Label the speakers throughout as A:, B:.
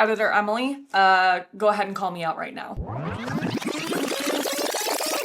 A: Editor Emily, go ahead and call me out right now.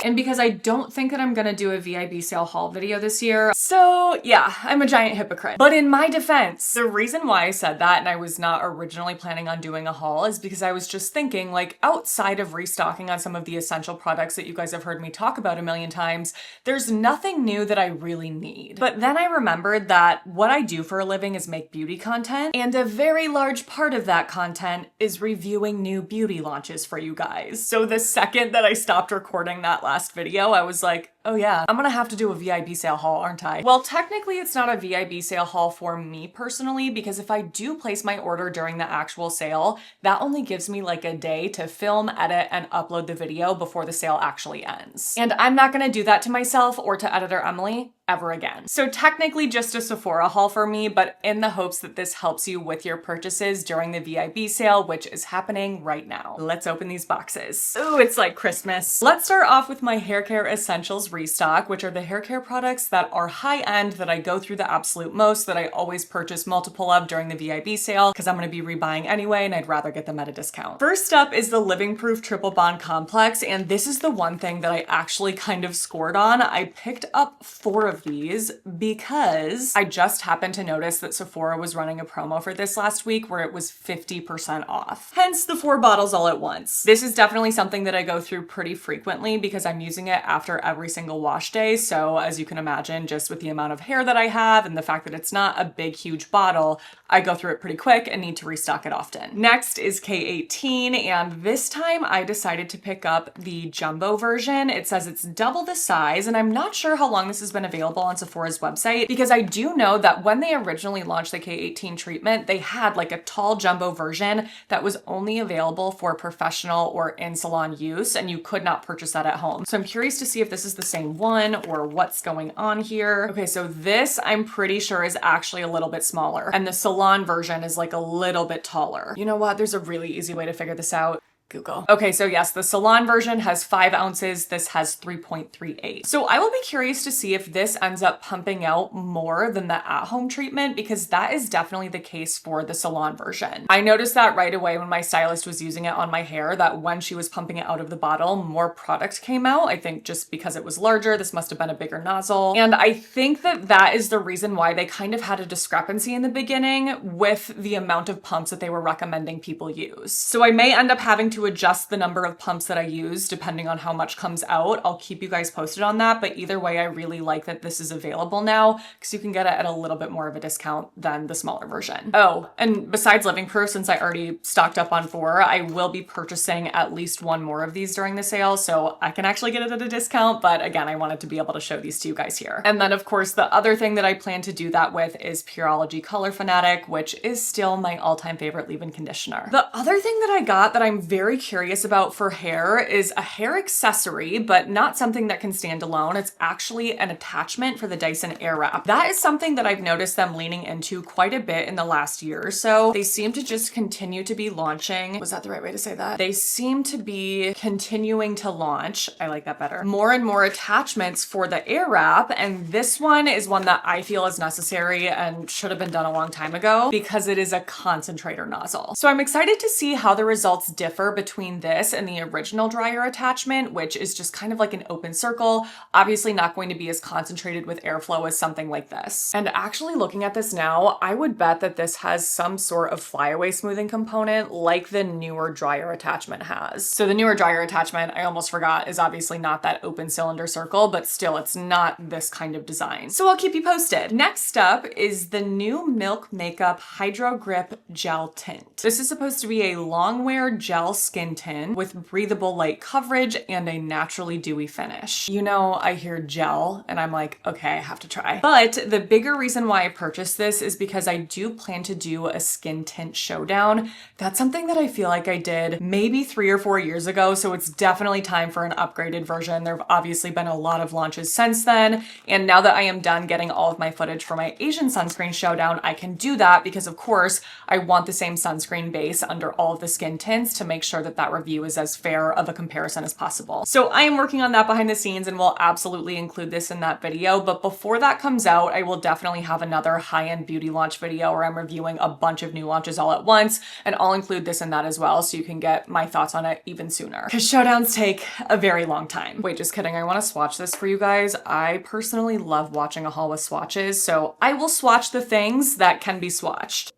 A: And because I don't think that I'm gonna do a VIB sale haul video this year, so yeah, I'm a giant hypocrite. But in my defense, the reason why I said that and I was not originally planning on doing a haul is because I was just thinking, like, outside of restocking on some of the essential products that you guys have heard me talk about a million times, there's nothing new that I really need. But then I remembered that what I do for a living is make beauty content, and a very large part of that content is reviewing new beauty launches for you guys. So the second that I stopped recording that last video, I was like, oh yeah, I'm gonna have to do a VIB sale haul, aren't I? Well, technically it's not a VIB sale haul for me personally, because if I do place my order during the actual sale, that only gives me like a day to film, edit, and upload the video before the sale actually ends. And I'm not gonna do that to myself or to Editor Emily ever again. So technically just a Sephora haul for me, but in the hopes that this helps you with your purchases during the VIB sale, which is happening right now. Let's open these boxes. Ooh, it's like Christmas. Let's start off with my hair care essentials restock, which are the hair care products that are high end, that I go through the absolute most, that I always purchase multiple of during the VIB sale, because I'm gonna be rebuying anyway and I'd rather get them at a discount. First up is the Living Proof Triple Bond Complex, and this is the one thing that I actually kind of scored on. I picked up 4 of these because I just happened to notice that Sephora was running a promo for this last week where it was 50% off. Hence the 4 bottles all at once. This is definitely something that I go through pretty frequently because I'm using it after every single wash day. So as you can imagine, just with the amount of hair that I have and the fact that it's not a big, huge bottle, I go through it pretty quick and need to restock it often. Next is K18, and this time I decided to pick up the jumbo version. It says it's double the size, and I'm not sure how long this has been available on Sephora's website, because I do know that when they originally launched the K18 treatment, they had like a tall jumbo version that was only available for professional or in-salon use, and you could not purchase that at home. So I'm curious to see if this is the same one or what's going on here. Okay, so this I'm pretty sure is actually a little bit smaller, and the salon version is like a little bit taller. You know what? There's a really easy way to figure this out. Google. Okay, so yes, the salon version has 5 ounces. This has 3.38. So I will be curious to see if this ends up pumping out more than the at-home treatment, because that is definitely the case for the salon version. I noticed that right away when my stylist was using it on my hair, that when she was pumping it out of the bottle, more product came out. I think just because it was larger, this must have been a bigger nozzle. And I think that that is the reason why they kind of had a discrepancy in the beginning with the amount of pumps that they were recommending people use. So I may end up having to adjust the number of pumps that I use depending on how much comes out. I'll keep you guys posted on that, but either way, I really like that this is available now because you can get it at a little bit more of a discount than the smaller version. Oh, and besides Living Proof, since I already stocked up on 4, I will be purchasing at least 1 more of these during the sale, so I can actually get it at a discount, but again, I wanted to be able to show these to you guys here. And then of course, the other thing that I plan to do that with is Pureology Color Fanatic, which is still my all-time favorite leave-in conditioner. The other thing that I got that I'm very curious about for hair is a hair accessory, but not something that can stand alone. It's actually an attachment for the Dyson Airwrap. That is something that I've noticed them leaning into quite a bit in the last year or so. They seem to just continue to be launching. Was that the right way to say that? They seem to be continuing to launch, I like that better, more and more attachments for the Airwrap, and this one is one that I feel is necessary and should have been done a long time ago because it is a concentrator nozzle. So I'm excited to see how the results differ between this and the original dryer attachment, which is just kind of like an open circle, obviously not going to be as concentrated with airflow as something like this. And actually looking at this now, I would bet that this has some sort of flyaway smoothing component like the newer dryer attachment has. So the newer dryer attachment, I almost forgot, is obviously not that open cylinder circle, but still it's not this kind of design. So I'll keep you posted. Next up is the new Milk Makeup Hydro Grip Gel Tint. This is supposed to be a long wear gel skin tint with breathable light coverage and a naturally dewy finish. You know, I hear gel and I'm like, okay, I have to try. But the bigger reason why I purchased this is because I do plan to do a skin tint showdown. That's something that I feel like I did maybe 3 or 4 years ago, so it's definitely time for an upgraded version. There have obviously been a lot of launches since then, and now that I am done getting all of my footage for my Asian sunscreen showdown, I can do that because of course I want the same sunscreen base under all of the skin tints to make sure sure that that review is as fair of a comparison as possible. So I am working on that behind the scenes and will absolutely include this in that video. But before that comes out, I will definitely have another high-end beauty launch video where I'm reviewing a bunch of new launches all at once, and I'll include this in that as well so you can get my thoughts on it even sooner. Because showdowns take a very long time. Wait, just kidding. I want to swatch this for you guys. I personally love watching a haul with swatches, so I will swatch the things that can be swatched.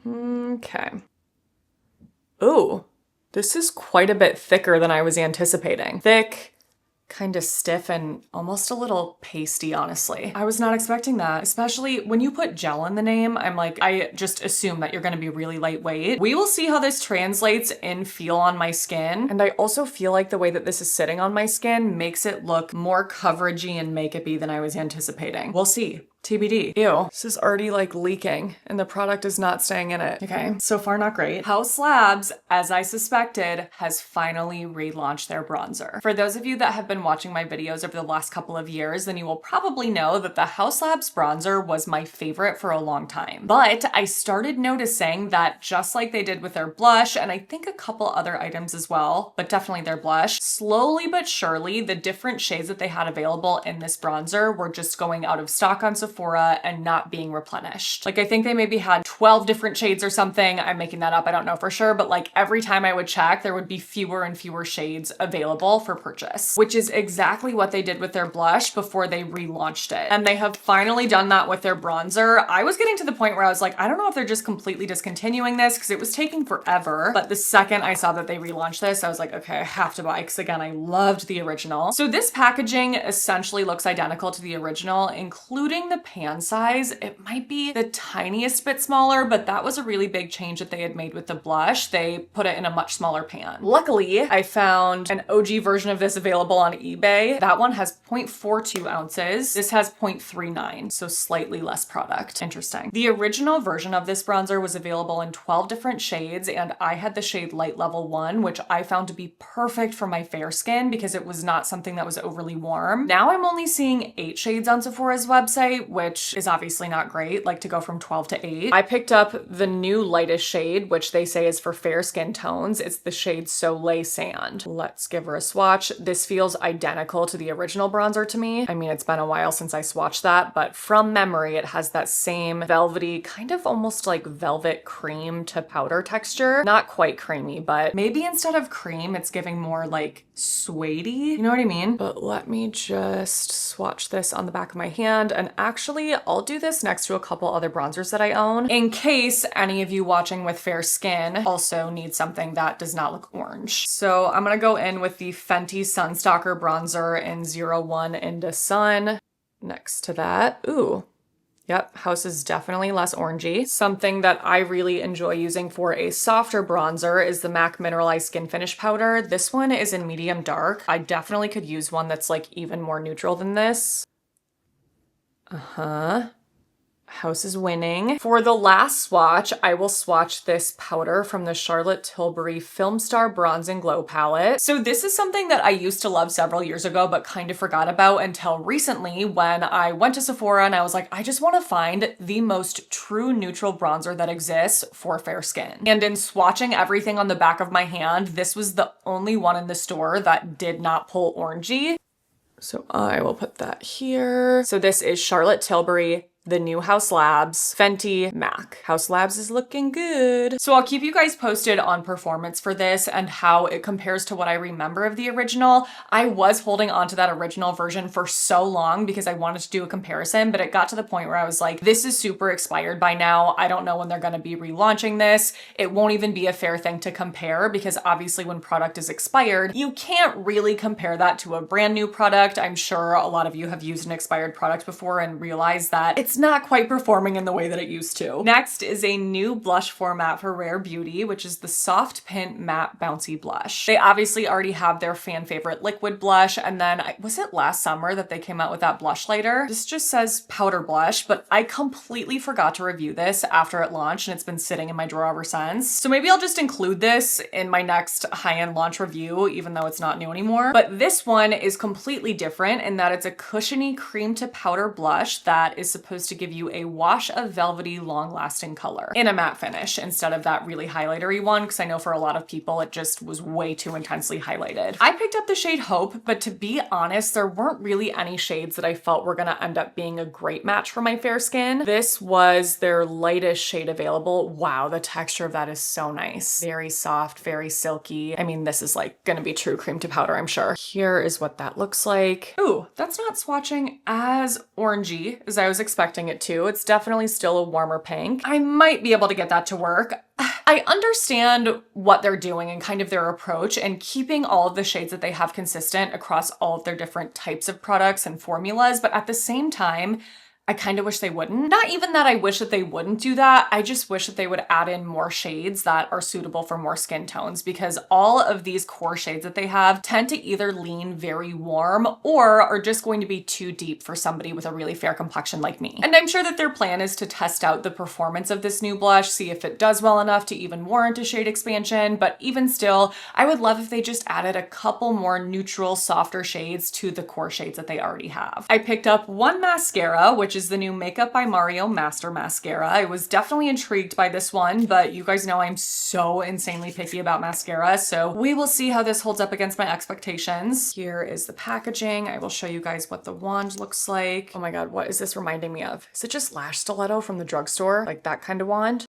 A: Okay. Ooh, this is quite a bit thicker than I was anticipating. Thick, kind of stiff, and almost a little pasty, honestly. I was not expecting that, especially when you put gel in the name. I'm like, I just assume that you're gonna be really lightweight. We will see how this translates in feel on my skin. And I also feel like the way that this is sitting on my skin makes it look more coveragey and makeup-y than I was anticipating. We'll see. TBD. Ew, this is already like leaking and the product is not staying in it. Okay, so far not great. Haus Labs, as I suspected, has finally relaunched their bronzer. For those of you that have been watching my videos over the last couple of years, then you will probably know that the Haus Labs bronzer was my favorite for a long time. But I started noticing that just like they did with their blush, and I think a couple other items as well, but definitely their blush, slowly but surely, the different shades that they had available in this bronzer were just going out of stock on Sephora and not being replenished. Like I think they maybe had 12 different shades or something. I'm making that up, I don't know for sure, but like every time I would check, there would be fewer and fewer shades available for purchase, which is exactly what they did with their blush before they relaunched it. And they have finally done that with their bronzer. I was getting to the point where I was like, I don't know if they're just completely discontinuing this because it was taking forever. But the second I saw that they relaunched this, I was like, okay, I have to buy, because again, I loved the original. So this packaging essentially looks identical to the original, including the pan size. It might be the tiniest bit smaller, but that was a really big change that they had made with the blush. They put it in a much smaller pan. Luckily, I found an OG version of this available on eBay. That one has 0.42 ounces. This has 0.39, so slightly less product. Interesting. The original version of this bronzer was available in 12 different shades, and I had the shade Light Level 1, which I found to be perfect for my fair skin because it was not something that was overly warm. Now I'm only seeing 8 shades on Sephora's website, which is obviously not great, like to go from 12 to 8. I picked up the new lightest shade, which they say is for fair skin tones. It's the shade Soleil Sand. Let's give her a swatch. This feels identical to the original bronzer to me. I mean, it's been a while since I swatched that, but from memory, it has that same velvety, kind of almost like velvet cream to powder texture. Not quite creamy, but maybe instead of cream, it's giving more like suede-y. You know what I mean? But let me just swatch this on the back of my hand, and actually, I'll do this next to a couple other bronzers that I own in case any of you watching with fair skin also need something that does not look orange. So I'm gonna go in with the Fenty Sunstalker bronzer in 01 Into Sun. Next to that, ooh. Yep, Haus is definitely less orangey. Something that I really enjoy using for a softer bronzer is the MAC Mineralized Skin Finish Powder. This one is in medium dark. I definitely could use one that's like even more neutral than this. Haus is winning. For the last swatch, I will swatch this powder from the Charlotte Tilbury Film Star Bronze and Glow palette. So this is something that I used to love several years ago, but kind of forgot about until recently when I went to Sephora and I was like, I just want to find the most true neutral bronzer that exists for fair skin. And in swatching everything on the back of my hand, this was the only one in the store that did not pull orangey. So I will put that here. So this is Charlotte Tilbury, the new Haus Labs, Fenty, MAC. Haus Labs is looking good. So I'll keep you guys posted on performance for this and how it compares to what I remember of the original. I was holding on to that original version for so long because I wanted to do a comparison, but it got to the point where I was like, this is super expired by now. I don't know when they're gonna be relaunching this. It won't even be a fair thing to compare because obviously when product is expired, you can't really compare that to a brand new product. I'm sure a lot of you have used an expired product before and realized that it's not quite performing in the way that it used to. Next is a new blush format for Rare Beauty, which is the Soft Pink Matte Bouncy Blush. They obviously already have their fan favorite liquid blush, and then was it last summer that they came out with that blush lighter? This just says powder blush, but I completely forgot to review this after it launched and it's been sitting in my drawer ever since. So maybe I'll just include this in my next high-end launch review, even though it's not new anymore. But this one is completely different in that it's a cushiony cream to powder blush that is supposed was to give you a wash of velvety, long-lasting color in a matte finish instead of that really highlightery one, because I know for a lot of people it just was way too intensely highlighted. I picked up the shade Hope, but to be honest, there weren't really any shades that I felt were gonna end up being a great match for my fair skin. This was their lightest shade available. Wow, the texture of that is so nice. Very soft, very silky. I mean, this is like gonna be true cream to powder, I'm sure. Here is what that looks like. Ooh, that's not swatching as orangey as I was expecting it to. It's definitely still a warmer pink. I might be able to get that to work. I understand what they're doing and kind of their approach and keeping all of the shades that they have consistent across all of their different types of products and formulas, but at the same time, I kind of wish they wouldn't. Not even that I wish that they wouldn't do that, I just wish that they would add in more shades that are suitable for more skin tones, because all of these core shades that they have tend to either lean very warm or are just going to be too deep for somebody with a really fair complexion like me. And I'm sure that their plan is to test out the performance of this new blush, see if it does well enough to even warrant a shade expansion, but even still, I would love if they just added a couple more neutral, softer shades to the core shades that they already have. I picked up one mascara, which is the new Makeup by Mario Master Mascara. I was definitely intrigued by this one, but you guys know I'm so insanely picky about mascara, so we will see how this holds up against my expectations. Here is the packaging. I will show you guys what the wand looks like. Oh my god, what is this reminding me of? Is it just lash stiletto from the drugstore? Like that kind of wand?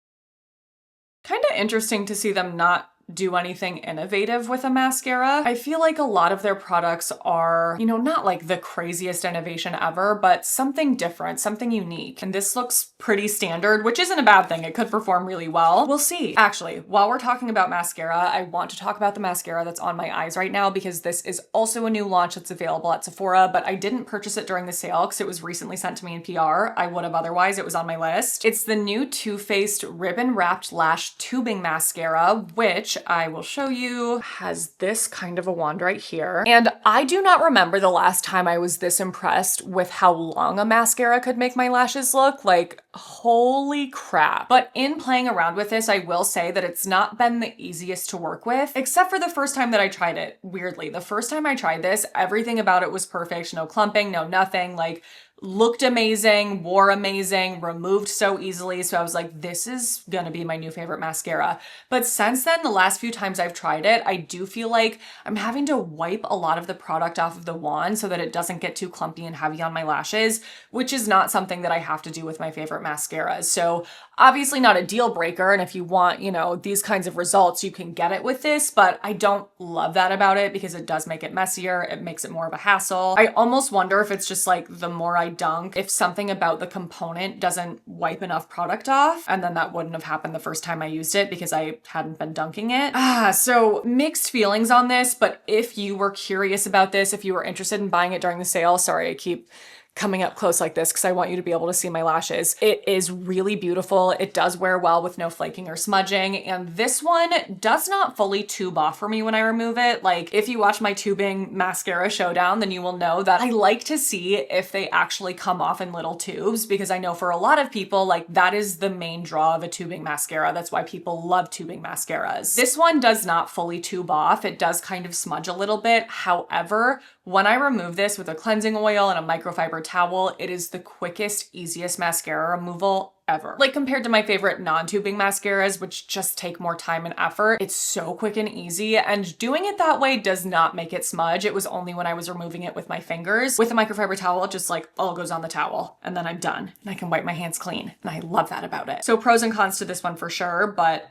A: Kind of interesting to see them not do anything innovative with a mascara. I feel like a lot of their products are, you know, not like the craziest innovation ever, but something different, something unique. And this looks pretty standard, which isn't a bad thing. It could perform really well. We'll see. Actually, while we're talking about mascara, I want to talk about the mascara that's on my eyes right now, because this is also a new launch that's available at Sephora, but I didn't purchase it during the sale because it was recently sent to me in PR. I would have otherwise. It was on my list. It's the new Too Faced Ribbon Wrapped Lash Tubing Mascara, which I will show you has this kind of a wand right here. And I do not remember the last time I was this impressed with how long a mascara could make my lashes look. Like, holy crap. But in playing around with this, I will say that it's not been the easiest to work with, except for the first time that I tried it. Weirdly, the first time I tried this, everything about it was perfect. No clumping, no nothing. Like, looked amazing, wore amazing, removed so easily. So I was like, this is gonna be my new favorite mascara. But since then, the last few times I've tried it, I do feel like I'm having to wipe a lot of the product off of the wand so that it doesn't get too clumpy and heavy on my lashes, which is not something that I have to do with my favorite mascaras. So obviously not a deal breaker. And if you want, you know, these kinds of results, you can get it with this, but I don't love that about it because it does make it messier. It makes it more of a hassle. I almost wonder if it's just like the more I dunk, if something about the component doesn't wipe enough product off, and then that wouldn't have happened the first time I used it because I hadn't been dunking it. So mixed feelings on this, but if you were curious about this, if you were interested in buying it during the sale, sorry, I keep coming up close like this because I want you to be able to see my lashes. It is really beautiful. It does wear well with no flaking or smudging. And this one does not fully tube off for me when I remove it. Like, if you watch my tubing mascara showdown, then you will know that I like to see if they actually come off in little tubes, because I know for a lot of people, like, that is the main draw of a tubing mascara. That's why people love tubing mascaras. This one does not fully tube off. It does kind of smudge a little bit. However, when I remove this with a cleansing oil and a microfiber towel, it is the quickest, easiest mascara removal ever. Like, compared to my favorite non-tubing mascaras, which just take more time and effort, it's so quick and easy, and doing it that way does not make it smudge. It was only when I was removing it with my fingers. With a microfiber towel, it just like all goes on the towel, and then I'm done, and I can wipe my hands clean, and I love that about it. So pros and cons to this one for sure, but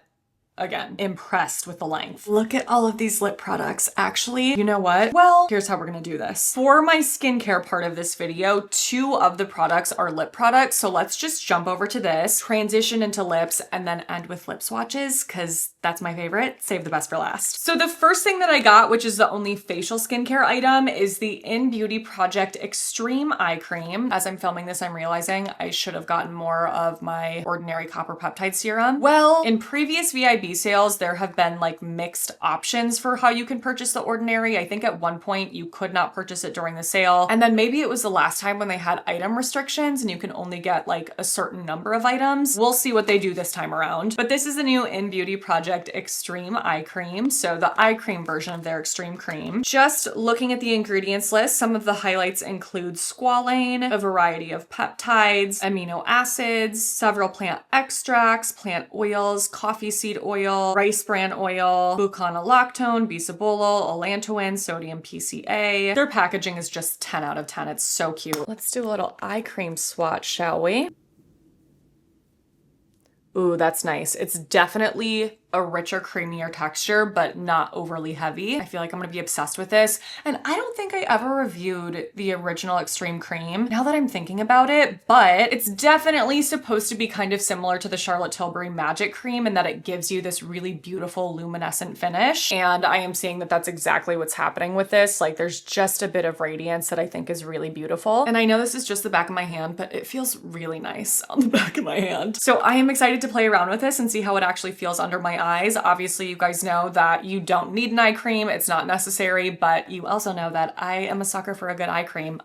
A: again, impressed with the length. Look at all of these lip products. Actually, you know what? Well, here's how we're gonna do this. For my skincare part of this video, 2 of the products are lip products. So let's just jump over to this, transition into lips, and then end with lip swatches, because that's my favorite. Save the best for last. So the first thing that I got, which is the only facial skincare item, is the InnBeauty Project Extreme Eye Cream. As I'm filming this, I'm realizing I should have gotten more of my ordinary copper peptide serum. Well, in previous VIB VIB sales, there have been like mixed options for how you can purchase The Ordinary. I think at one point you could not purchase it during the sale. And then maybe it was the last time when they had item restrictions and you can only get like a certain number of items. We'll see what they do this time around. But this is the new InnBeauty Project Extreme Eye Cream. So the eye cream version of their Extreme Cream. Just looking at the ingredients list, some of the highlights include squalane, a variety of peptides, amino acids, several plant extracts, plant oils, coffee seed oil, rice bran oil, buchanalactone, bisabolol, allantoin, sodium PCA. Their packaging is just 10 out of 10. It's so cute. Let's do a little eye cream swatch, shall we? Ooh, that's nice. It's definitely a richer, creamier texture, but not overly heavy. I feel like I'm gonna be obsessed with this. And I don't think I ever reviewed the original Extreme Cream, now that I'm thinking about it, but it's definitely supposed to be kind of similar to the Charlotte Tilbury Magic Cream in that it gives you this really beautiful luminescent finish. And I am seeing that that's exactly what's happening with this. Like there's just a bit of radiance that I think is really beautiful. And I know this is just the back of my hand, but it feels really nice on the back of my hand. So I am excited to play around with this and see how it actually feels under my eyes. Obviously, you guys know that you don't need an eye cream. It's not necessary, but you also know that I am a sucker for a good eye cream.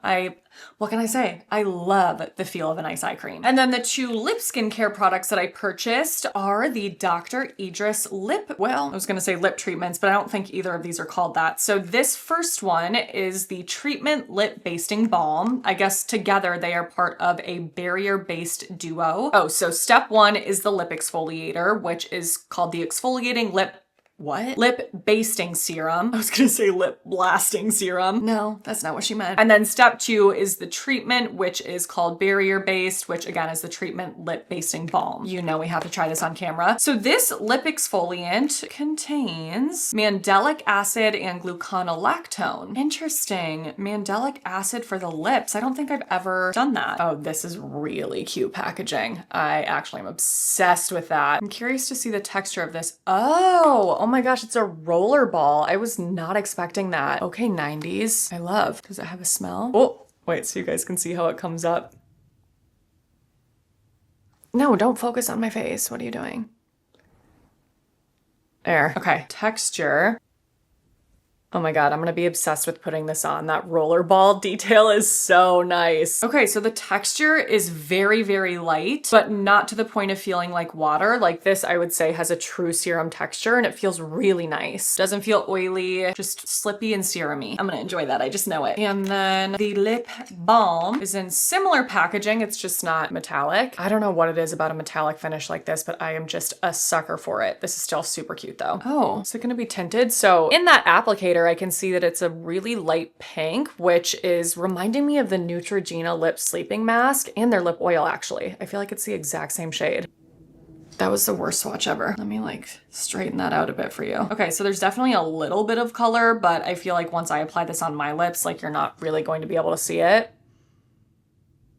A: What can I say? I love the feel of a nice eye cream. And then the two lip skincare products that I purchased are the Dr. Idriss lip, well, I was gonna say lip treatments, but I don't think either of these are called that. So this first one is the Treatment Lip Basting Balm. I guess together they are part of a barrier-based duo. Oh, so step one is the lip exfoliator, which is called the exfoliating lip Lip Basting Serum. I was gonna say lip blasting serum. No, that's not what she meant. And then step two is the treatment, which is called Barrier Based, which again is the Treatment Lip Basting Balm. You know we have to try this on camera. So this lip exfoliant contains mandelic acid and gluconolactone. Interesting. Mandelic acid for the lips. I don't think I've ever done that. Oh, this is really cute packaging. I actually am obsessed with that. I'm curious to see the texture of this. Oh my gosh, it's a roller ball. I was not expecting that. Okay, 90s. I love. Does it have a smell? Oh, wait, so you guys can see how it comes up. No, don't focus on my face. What are you doing? There. Okay, texture. Oh my God, I'm gonna be obsessed with putting this on. That rollerball detail is so nice. Okay, so the texture is very, very light, but not to the point of feeling like water. Like this, I would say, has a true serum texture and it feels really nice. Doesn't feel oily, just slippy and serumy. I'm gonna enjoy that, I just know it. And then the lip balm is in similar packaging, it's just not metallic. I don't know what it is about a metallic finish like this, but I am just a sucker for it. This is still super cute though. Oh, is it gonna be tinted? So in that applicator, I can see that it's a really light pink, which is reminding me of the Neutrogena lip sleeping mask and their lip oil actually. I feel like it's the exact same shade. That was the worst swatch ever. Let me like straighten that out a bit for you. Okay, so there's definitely a little bit of color, but I feel like once I apply this on my lips, like you're not really going to be able to see it.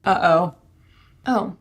A: Uh-oh. Oh.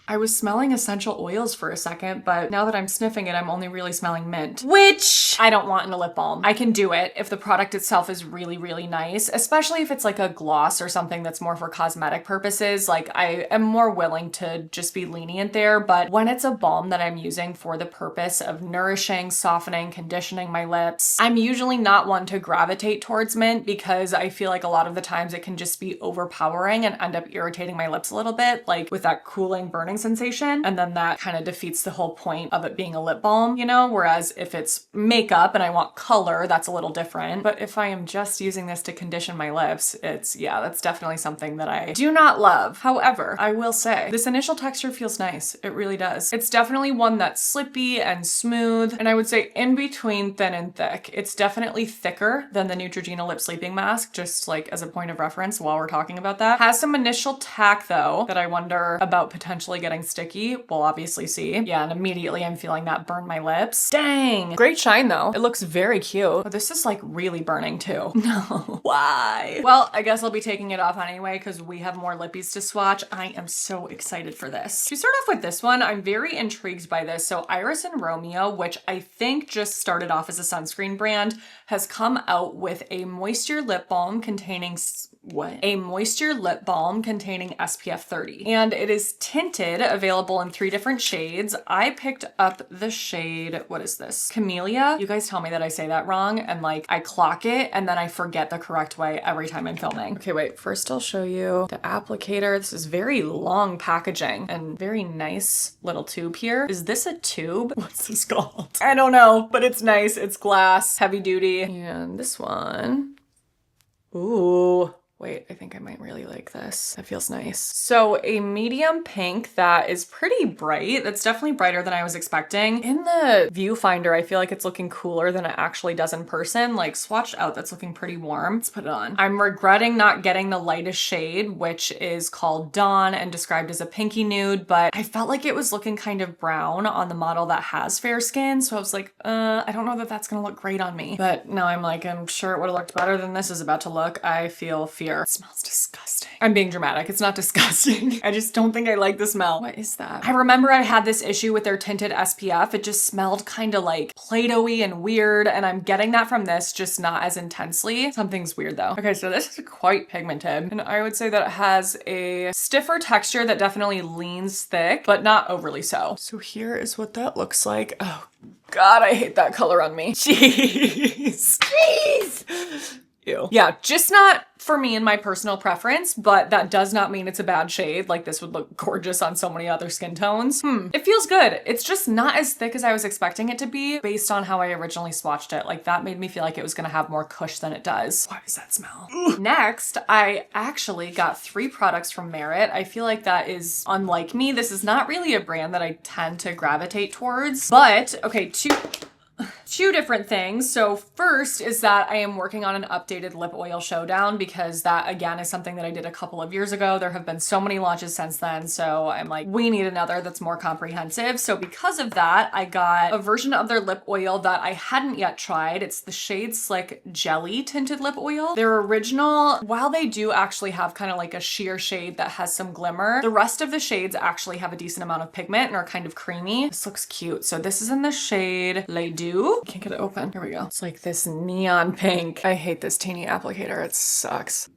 A: I was smelling essential oils for a second, but now that I'm sniffing it, I'm only really smelling mint, which I don't want in a lip balm. I can do it if the product itself is really, really nice, especially if it's like a gloss or something that's more for cosmetic purposes. Like I am more willing to just be lenient there, but when it's a balm that I'm using for the purpose of nourishing, softening, conditioning my lips, I'm usually not one to gravitate towards mint because I feel like a lot of the times it can just be overpowering and end up irritating my lips a little bit, like with that cooling, burning sensation, and then that kind of defeats the whole point of it being a lip balm, you know? Whereas if it's makeup and I want color, that's a little different. But if I am just using this to condition my lips, yeah, that's definitely something that I do not love. However, I will say this initial texture feels nice. It really does. It's definitely one that's slippy and smooth, and I would say in between thin and thick. It's definitely thicker than the Neutrogena lip sleeping mask, just like as a point of reference while we're talking about that. Has some initial tack though that I wonder about potentially getting sticky. We'll obviously see. Yeah, and immediately I'm feeling that burn my lips. Dang. Great shine though. It looks very cute. Oh, this is like really burning too. No. Why? Well, I guess I'll be taking it off anyway because we have more lippies to swatch. I am so excited for this. To start off with this one, I'm very intrigued by this. So Iris&Romeo, which I think just started off as a sunscreen brand, has come out with a moisture lip balm containing what? A moisture lip balm containing SPF 30. And it is tinted, available in 3 different shades. I picked up the shade, what is this? Camellia. You guys tell me that I say that wrong and like I clock it and then I forget the correct way every time I'm filming. Okay, wait, first I'll show you the applicator. This is very long packaging and very nice little tube here. Is this a tube? What's this called? I don't know, but it's nice. It's glass, heavy duty. And this one, ooh. Wait, I think I might really like this. That feels nice. So a medium pink that is pretty bright. That's definitely brighter than I was expecting. In the viewfinder, I feel like it's looking cooler than it actually does in person. Like swatched out, that's looking pretty warm. Let's put it on. I'm regretting not getting the lightest shade, which is called Dawn and described as a pinky nude, but I felt like it was looking kind of brown on the model that has fair skin. So I was like, I don't know that that's gonna look great on me. But now I'm like, I'm sure it would have looked better than this is about to look. I feel fear. It smells disgusting. I'm being dramatic. It's not disgusting. I just don't think I like the smell. What is that? I remember I had this issue with their tinted SPF. It just smelled kind of like Play-Doh-y and weird, and I'm getting that from this, just not as intensely. Something's weird though. Okay, so this is quite pigmented, and I would say that it has a stiffer texture that definitely leans thick, but not overly so. So here is what that looks like. Oh God, I hate that color on me. Jeez. Jeez. Ew. Yeah, just not for me and my personal preference, but that does not mean it's a bad shade. Like this would look gorgeous on so many other skin tones. It feels good. It's just not as thick as I was expecting it to be based on how I originally swatched it. Like that made me feel like it was gonna have more cush than it does. Why does that smell? Next, I actually got 3 products from Merit. I feel like that is unlike me. This is not really a brand that I tend to gravitate towards, but okay, two different things. So first is that I am working on an updated lip oil showdown because that again is something that I did a couple of years ago. There have been so many launches since then. So I'm like, we need another that's more comprehensive. So because of that, I got a version of their lip oil that I hadn't yet tried. It's the shade Slick Gelée tinted lip oil. Their original, while they do actually have kind of like a sheer shade that has some glimmer, the rest of the shades actually have a decent amount of pigment and are kind of creamy. This looks cute. So this is in the shade Les Deux. Can't get it open. Here we go. It's like this neon pink. I hate this teeny applicator. It sucks.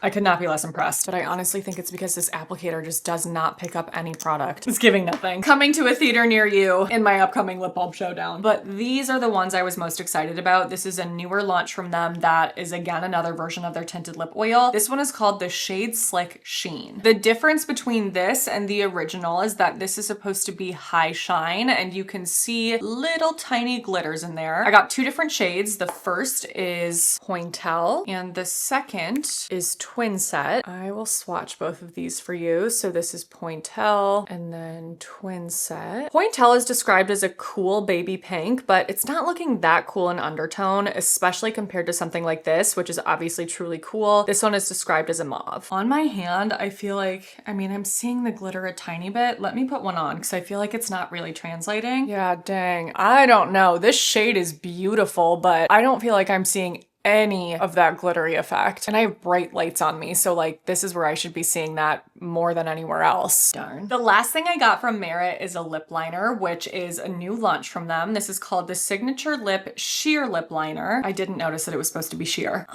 A: I could not be less impressed, but I honestly think it's because this applicator just does not pick up any product. It's giving nothing. Coming to a theater near you in my upcoming lip balm showdown. But these are the ones I was most excited about. This is a newer launch from them that is again another version of their tinted lip oil. This one is called the Shade Slick Sheen. The difference between this and the original is that this is supposed to be high shine and you can see little tiny glitters in there. I got 2 different shades. The first is Pointel and the second is Twin Set. I will swatch both of these for you. So this is Pointel and then Twin Set. Pointel is described as a cool baby pink, but it's not looking that cool in undertone, especially compared to something like this, which is obviously truly cool. This one is described as a mauve. On my hand, I feel like, I mean, I'm seeing the glitter a tiny bit. Let me put one on because I feel like it's not really translating. Yeah, dang. I don't know. This shade is beautiful, but I don't feel like I'm seeing any of that glittery effect. And I have bright lights on me, so like this is where I should be seeing that more than anywhere else. Darn. The last thing I got from Merit is a lip liner, which is a new launch from them. This is called the Signature Lip Sheer Lip Liner. I didn't notice that it was supposed to be sheer.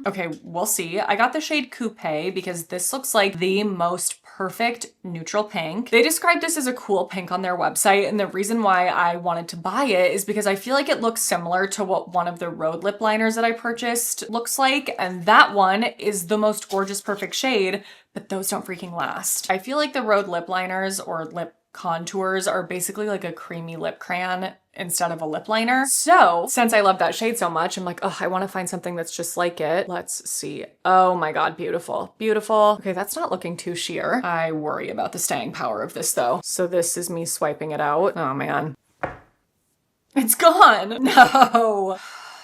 A: Okay, we'll see. I got the shade Coupe because this looks like the most perfect neutral pink. They described this as a cool pink on their website, and the reason why I wanted to buy it is because I feel like it looks similar to what one of the Rhode lip liners that I purchased looks like, and that one is the most gorgeous perfect shade, but those don't freaking last. I feel like the Rhode lip liners or lip contours are basically like a creamy lip crayon instead of a lip liner. So since I love that shade so much, I'm like, oh, I want to find something that's just like it. Let's see. Oh my God, beautiful, beautiful. Okay, that's not looking too sheer. I worry about the staying power of this though. So this is me swiping it out. Oh man. It's gone. No.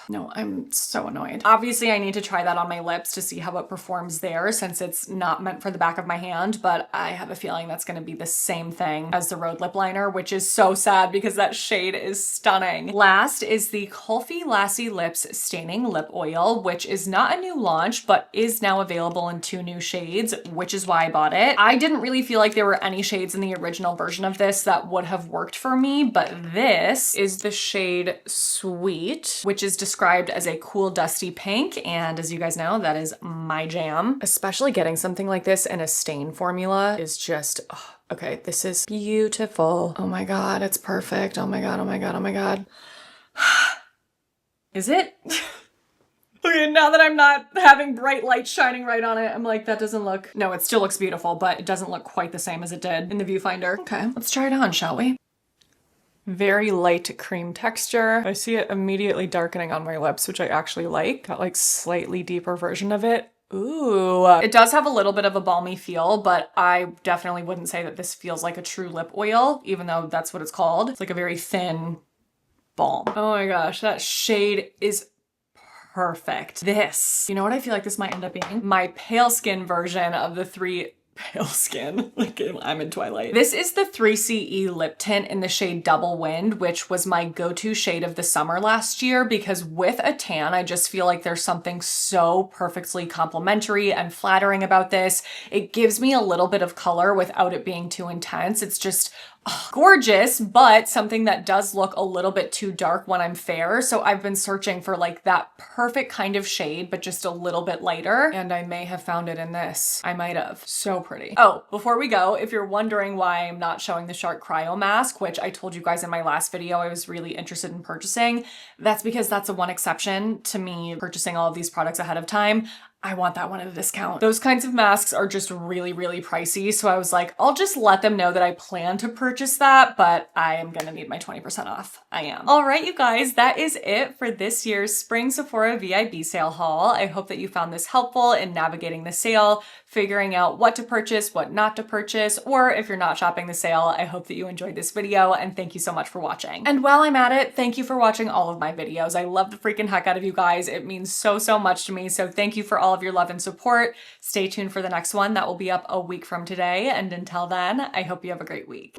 A: No, I'm so annoyed. Obviously, I need to try that on my lips to see how it performs there since it's not meant for the back of my hand, but I have a feeling that's gonna be the same thing as the Rhode lip liner, which is so sad because that shade is stunning. Last is the Kulfi Lassi Lips Staining Lip Oil, which is not a new launch, but is now available in 2 new shades, which is why I bought it. I didn't really feel like there were any shades in the original version of this that would have worked for me, but this is the shade Sweet, which is described described as a cool dusty pink, and as you guys know, that is my jam. Especially getting something like this in a stain formula is just, oh, okay, this is beautiful. Oh my god, it's perfect. Oh my god, oh my god, oh my god. Is it? Okay, now that I'm not having bright light shining right on it, I'm like, that doesn't look... No, it still looks beautiful, but it doesn't look quite the same as it did in the viewfinder. Okay, let's try it on, shall we? Very light cream texture. I see it immediately darkening on my lips, which I actually like. Got like slightly deeper version of it. Ooh. It does have a little bit of a balmy feel, but I definitely wouldn't say that this feels like a true lip oil, even though that's what it's called. It's like a very thin balm. Oh my gosh, that shade is perfect. This, you know what I feel like this might end up being? My pale skin version of the three pale skin. Like I'm in Twilight. This is the 3CE lip tint in the shade Double Wind, which was my go-to shade of the summer last year because with a tan, I just feel like there's something so perfectly complimentary and flattering about this. It gives me a little bit of color without it being too intense. It's just gorgeous, but something that does look a little bit too dark when I'm fair. So I've been searching for like that perfect kind of shade, but just a little bit lighter. And I may have found it in this. I might have. So pretty. Oh, before we go, if you're wondering why I'm not showing the Shark Cryo Mask, which I told you guys in my last video I was really interested in purchasing, that's because that's the one exception to me purchasing all of these products ahead of time. I want that one at a discount. Those kinds of masks are just really, really pricey. So I was like, I'll just let them know that I plan to purchase that, but I am gonna need my 20% off. I am. All right, you guys, that is it for this year's Spring Sephora VIB Sale haul. I hope that you found this helpful in navigating the sale, figuring out what to purchase, what not to purchase, or if you're not shopping the sale, I hope that you enjoyed this video and thank you so much for watching. And while I'm at it, thank you for watching all of my videos. I love the freaking heck out of you guys. It means so, so much to me. So thank you for all of your love and support. Stay tuned for the next one that will be up a week from today. And until then, I hope you have a great week.